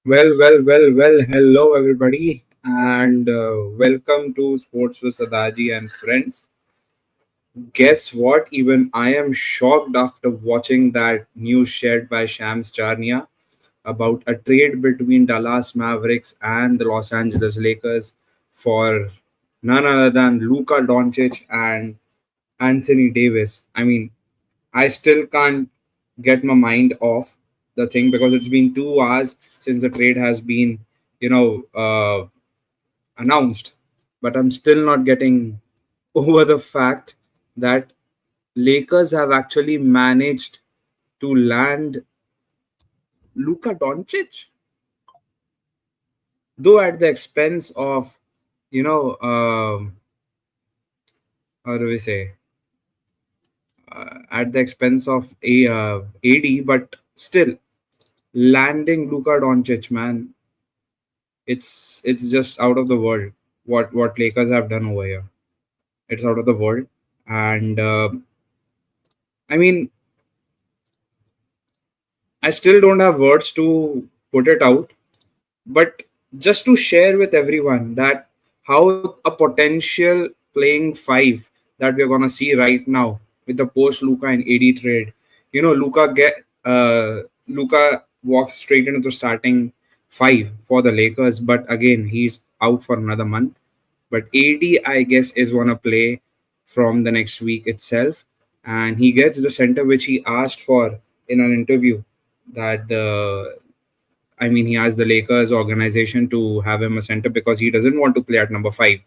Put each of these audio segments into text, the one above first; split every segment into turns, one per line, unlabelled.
Well. Hello, everybody, and welcome to Sports with Sadaji and friends. Guess what? Even I am shocked after watching that news shared by Shams Charnia about a trade between Dallas Mavericks and the Los Angeles Lakers for none other than Luka Doncic and Anthony Davis. I mean, I still can't get my mind off the thing because it's been 2 hours since the trade has been, announced. But I'm still not getting over the fact that Lakers have actually managed to land Luka Doncic, though at the expense of, you know, how do we say, at the expense of AD, but still landing Luka Doncic, man, it's just out of the world. What Lakers have done over here, it's out of the world, and I mean, I still don't have words to put it out, but just to share with everyone that how a potential playing five that we're gonna see right now with the post Luca and AD trade. Luca walks straight into the starting five for the Lakers, but again he's out for another month. But AD, I guess, is gonna play from the next week itself, and he gets the center which he asked for in an interview that the he asked the Lakers organization to have him a center because he doesn't want to play at number five.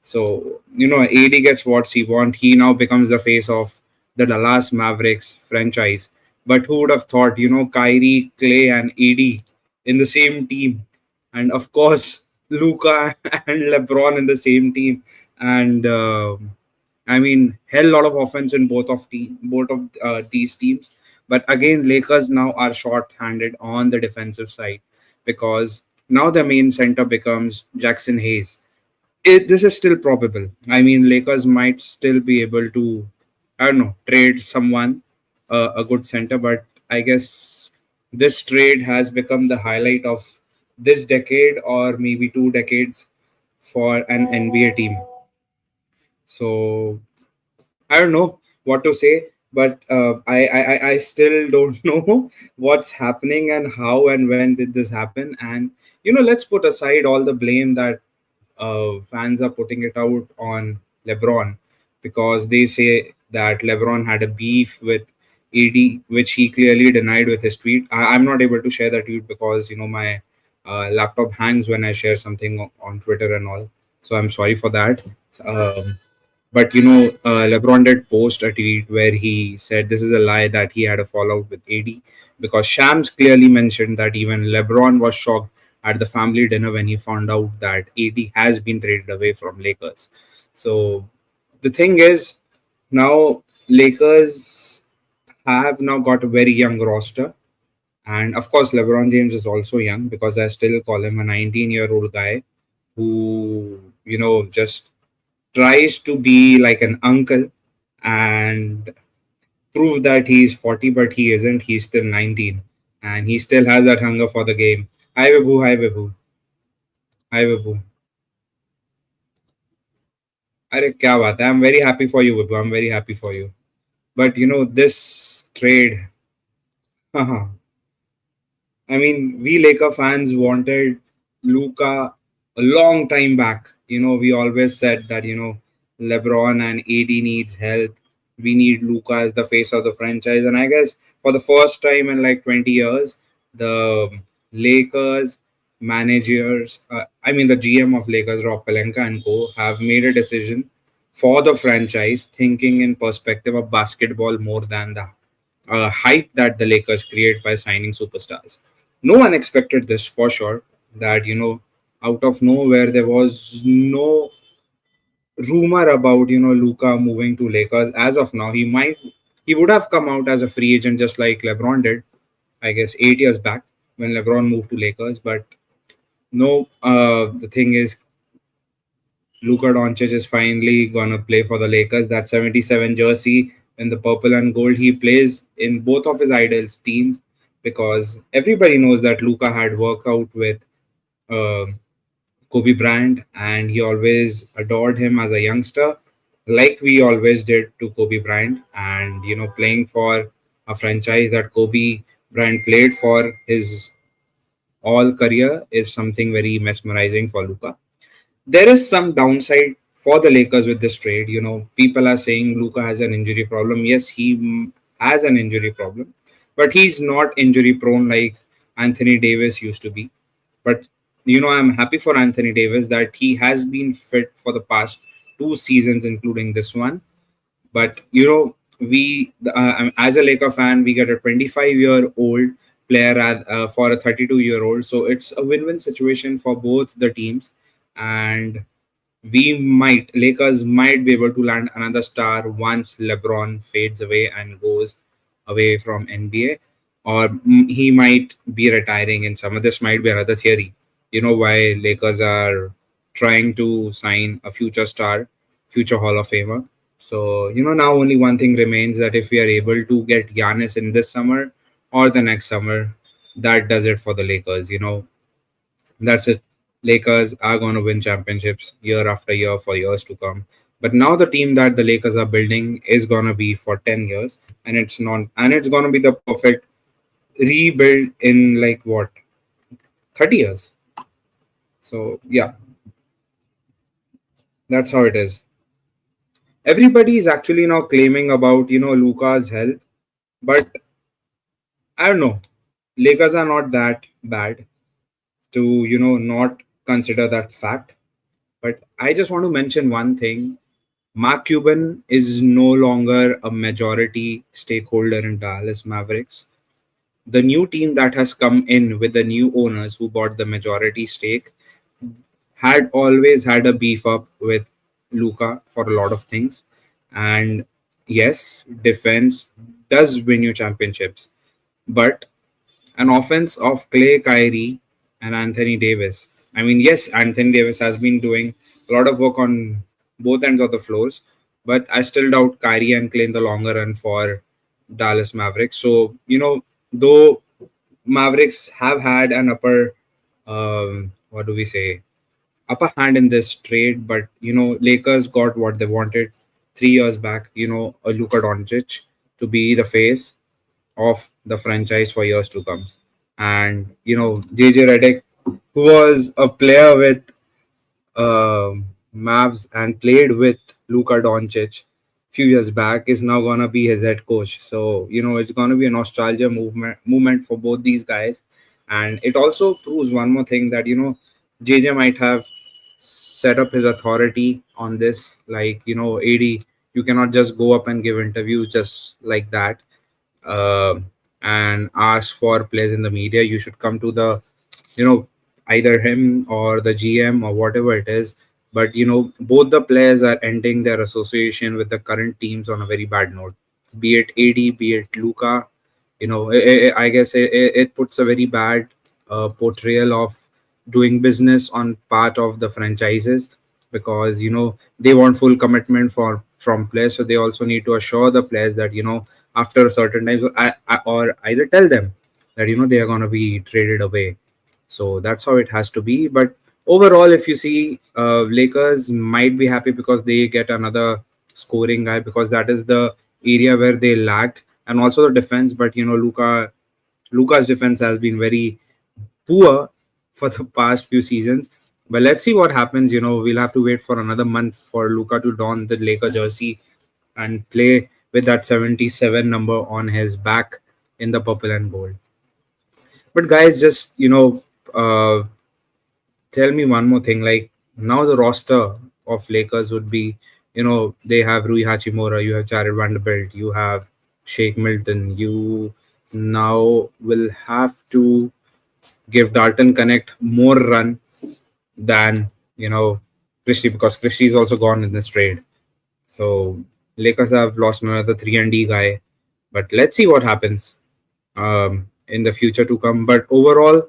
So, AD gets what he wants. He now becomes the face of the Dallas Mavericks franchise. But who would have thought, Kyrie, Clay, and AD in the same team? And of course, Luca and LeBron in the same team. And hell lot of offense in both of these teams. But again, Lakers now are short-handed on the defensive side because now the main center becomes Jackson Hayes. This is still probable. Lakers might still be able to, I don't know, trade someone a good center, but I guess this trade has become the highlight of this decade or maybe 2 decades for an NBA team. So I don't know what to say, but I still don't know what's happening and how and when did this happen. And let's put aside all the blame that fans are putting it out on LeBron because they say that LeBron had a beef with AD, which he clearly denied with his tweet. I'm not able to share that tweet because my laptop hangs when I share something on Twitter and all. So I'm sorry for that. Um, but LeBron did post a tweet where he said this is a lie that he had a fallout with AD because Shams clearly mentioned that even LeBron was shocked at the family dinner when he found out that AD has been traded away from Lakers. So the thing is, now Lakers have now got a very young roster. And of course, LeBron James is also young because I still call him a 19-year-old guy who, just tries to be like an uncle and prove that he's 40, but he isn't. He's still 19 and he still has that hunger for the game. Hi, Vibhu. Hi, Vibhu. Hi, Vibhu. अरे क्या बात है I am very happy for you Vibhu I am very happy for you but this trade we Laker fans wanted Luca a long time back. We always said that, LeBron and AD needs help. We need Luca as the face of the franchise. And I guess for the first time in like 20 years, the Lakers managers, the GM of Lakers, Rob Pelinka and co, have made a decision for the franchise, thinking in perspective of basketball more than the hype that the Lakers create by signing superstars. No one expected this for sure. That out of nowhere there was no rumor about Luka moving to Lakers. As of now, he would have come out as a free agent just like LeBron did. I guess 8 years back when LeBron moved to Lakers, but no. The thing is, Luka Doncic is finally gonna play for the Lakers. That 77 jersey in the purple and gold, he plays in both of his idols' teams, because everybody knows that Luka had worked out with uh, Kobe Bryant, and he always adored him as a youngster, like we always did to Kobe Bryant. And playing for a franchise that Kobe Bryant played for his all career is something very mesmerizing for Luka. There is some downside for the Lakers with this trade. People are saying Luka has an injury problem. Yes, he has an injury problem, but he's not injury prone like Anthony Davis used to be. But I'm happy for Anthony Davis that he has been fit for the past two seasons, including this one. But as a Laker fan, we get a 25-year-old player for a 32-year-old, so it's a win-win situation for both the teams. And Lakers might be able to land another star once LeBron fades away and goes away from NBA, or he might be retiring in summer. This might be another theory. Why Lakers are trying to sign a future star, future Hall of Famer. So now only one thing remains, that if we are able to get Giannis in this summer or the next summer, that does it for the Lakers. That's it. Lakers are going to win championships year after year for years to come. But now the team that the Lakers are building is going to be for 10 years, and it's going to be the perfect rebuild in like what, 30 years. So yeah, that's how it is. Everybody is actually now claiming about Luka's health, but I don't know. Lakers are not that bad to not consider that fact. But I just want to mention one thing. Mark Cuban is no longer a majority stakeholder in Dallas Mavericks. The new team that has come in with the new owners who bought the majority stake had always had a beef up with Luka for a lot of things. And yes, defense does win you championships. But an offense of Clay, Kyrie, and Anthony Davis. I mean, yes, Anthony Davis has been doing a lot of work on both ends of the floors, but I still doubt Kyrie and Clay in the longer run for Dallas Mavericks. So, though Mavericks have had an what do we say, upper hand in this trade, but Lakers got what they wanted 3 years back. A Luka Doncic to be the face of the franchise for years to come. And JJ Redick, who was a player with Mavs and played with Luka Doncic few years back, is now gonna be his head coach. So it's gonna be a nostalgia movement for both these guys, and it also proves one more thing, that JJ might have set up his authority on this. Like AD, you cannot just go up and give interviews just like that, uh, and ask for players in the media. You should come to the you know either him or the GM or whatever it is. But both the players are ending their association with the current teams on a very bad note, be it AD, be it Luka. I guess it puts a very bad portrayal of doing business on part of the franchises, because they want full commitment from players, so they also need to assure the players that after a certain time, or either tell them that they are going to be traded away. So that's how it has to be. But overall, if you see, Lakers might be happy because they get another scoring guy, because that is the area where they lacked, and also the defense. But Luka's defense has been very poor for the past few seasons. But let's see what happens. We'll have to wait for another month for Luka to don the Laker jersey and play with that 77 number on his back in the purple and gold. But guys, just tell me one more thing. Like, now the roster of Lakers would be, they have Rui Hachimura, you have Jared Vanderbilt, you have Shake Milton. You now will have to give Dalton Connect more run than Christie, because Christie is also gone in this trade. So Lakers have lost another 3 and D guy, but let's see what happens in the future to come. But overall,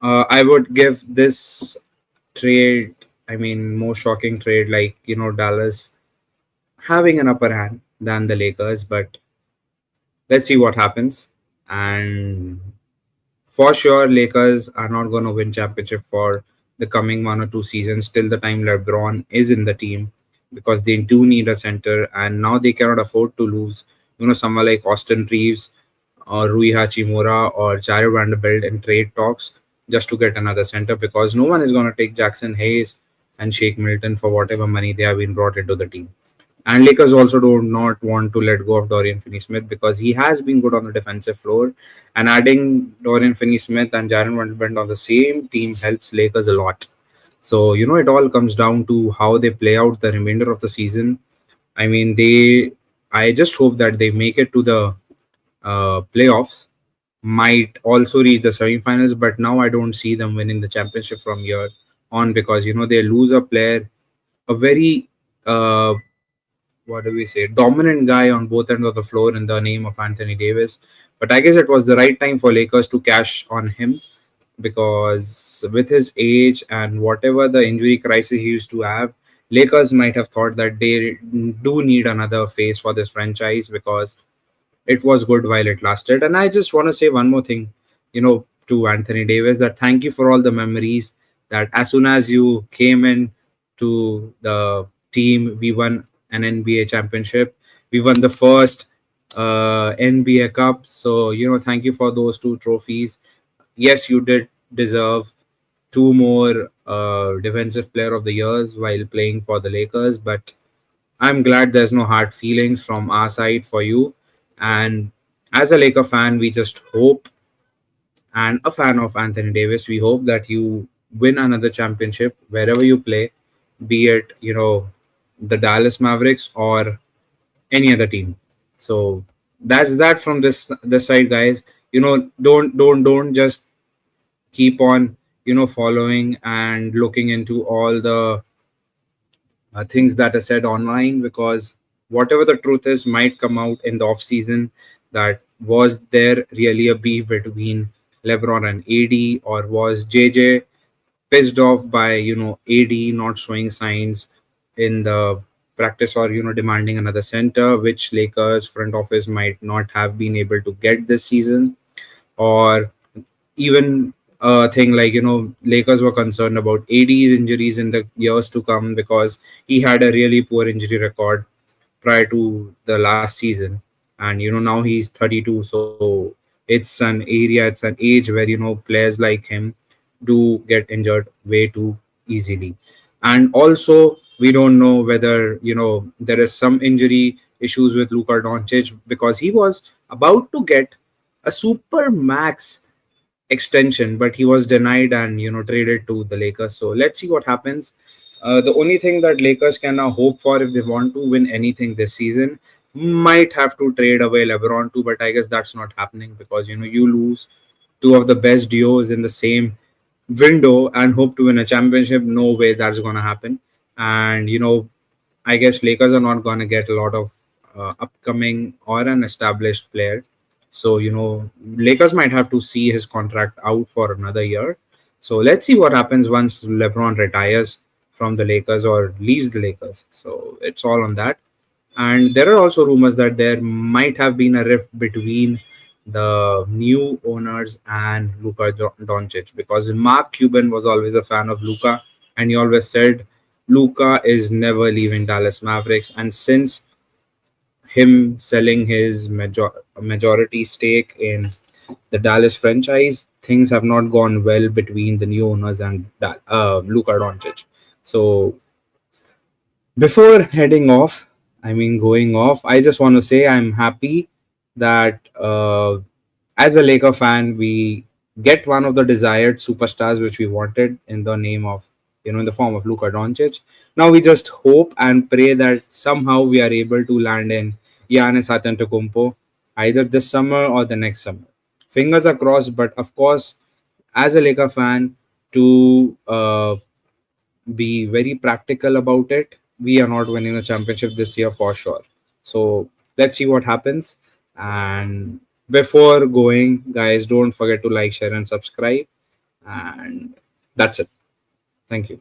I would give this trade, I mean, more shocking trade, like Dallas having an upper hand than the Lakers. But let's see what happens. And for sure, Lakers are not going to win championship for the coming 1 or 2 seasons till the time LeBron is in the team, because they do need a center, and now they cannot afford to lose. Someone like Austin Reeves or Rui Hachimura or Jared Vanderbilt in trade talks just to get another center, because no one is going to take Jackson Hayes and Shake Milton for whatever money they have been brought into the team. And Lakers also do not want to let go of Dorian Finney-Smith because he has been good on the defensive floor. And adding Dorian Finney-Smith and Jaren Vanderbilt on the same team helps Lakers a lot. So, it all comes down to how they play out the remainder of the season. I mean, I just hope that they make it to the playoffs, might also reach the semifinals, but now I don't see them winning the championship from here on, because, they lose a player, a very uh, what do we say, dominant guy on both ends of the floor in the name of Anthony Davis. But I guess it was the right time for Lakers to cash on him, because with his age and whatever the injury crisis he used to have, Lakers might have thought that they do need another face for this franchise, because it was good while it lasted. And I just want to say one more thing, to Anthony Davis, that thank you for all the memories, that as soon as you came in to the team, we won an NBA championship. We won the first NBA Cup. So, thank you for those two trophies. Yes, you did deserve two more defensive player of the years while playing for the Lakers, but I'm glad there's no hard feelings from our side for you. And as a Laker fan, we just hope, and a fan of Anthony Davis, we hope that you win another championship wherever you play, be it, the Dallas Mavericks or any other team. So that's that from this side, guys. Don't just keep on, following and looking into all the things that are said online, because whatever the truth is might come out in the off season. That was there really a beef between LeBron and AD, or was JJ pissed off by AD not showing signs in the practice, or demanding another center, which Lakers front office might not have been able to get this season. Or even a thing like, Lakers were concerned about AD's injuries in the years to come, because he had a really poor injury record prior to the last season. And now he's 32, so it's an age where players like him do get injured way too easily. And also, we don't know whether there is some injury issues with Luka Doncic, because he was about to get a super max extension, but he was denied and traded to the Lakers. So let's see what happens. The only thing that Lakers can now hope for, if they want to win anything this season, might have to trade away LeBron too. But I guess that's not happening, because you lose two of the best duos in the same window and hope to win a championship. No way that's gonna happen. And I guess Lakers are not gonna get a lot of upcoming or an established player. So, Lakers might have to see his contract out for another year. So let's see what happens once LeBron retires from the Lakers or leaves the Lakers. So it's all on that. And there are also rumors that there might have been a rift between the new owners and Luka Doncic, because Mark Cuban was always a fan of Luka, and he always said Luka is never leaving Dallas Mavericks. And since him selling his majority stake in the Dallas franchise, things have not gone well between the new owners and Luka Doncic. So before heading off, going off, I just want to say I'm happy that as a Laker fan, we get one of the desired superstars which we wanted in the name of, in the form of Luka Doncic. Now we just hope and pray that somehow we are able to land in Giannis Antetokounmpo either this summer or the next summer. Fingers are crossed, but of course, as a Laker fan, to be very practical about it, we are not winning the championship this year for sure. So let's see what happens. And before going, guys, don't forget to like, share, and subscribe. And that's it. Thank you.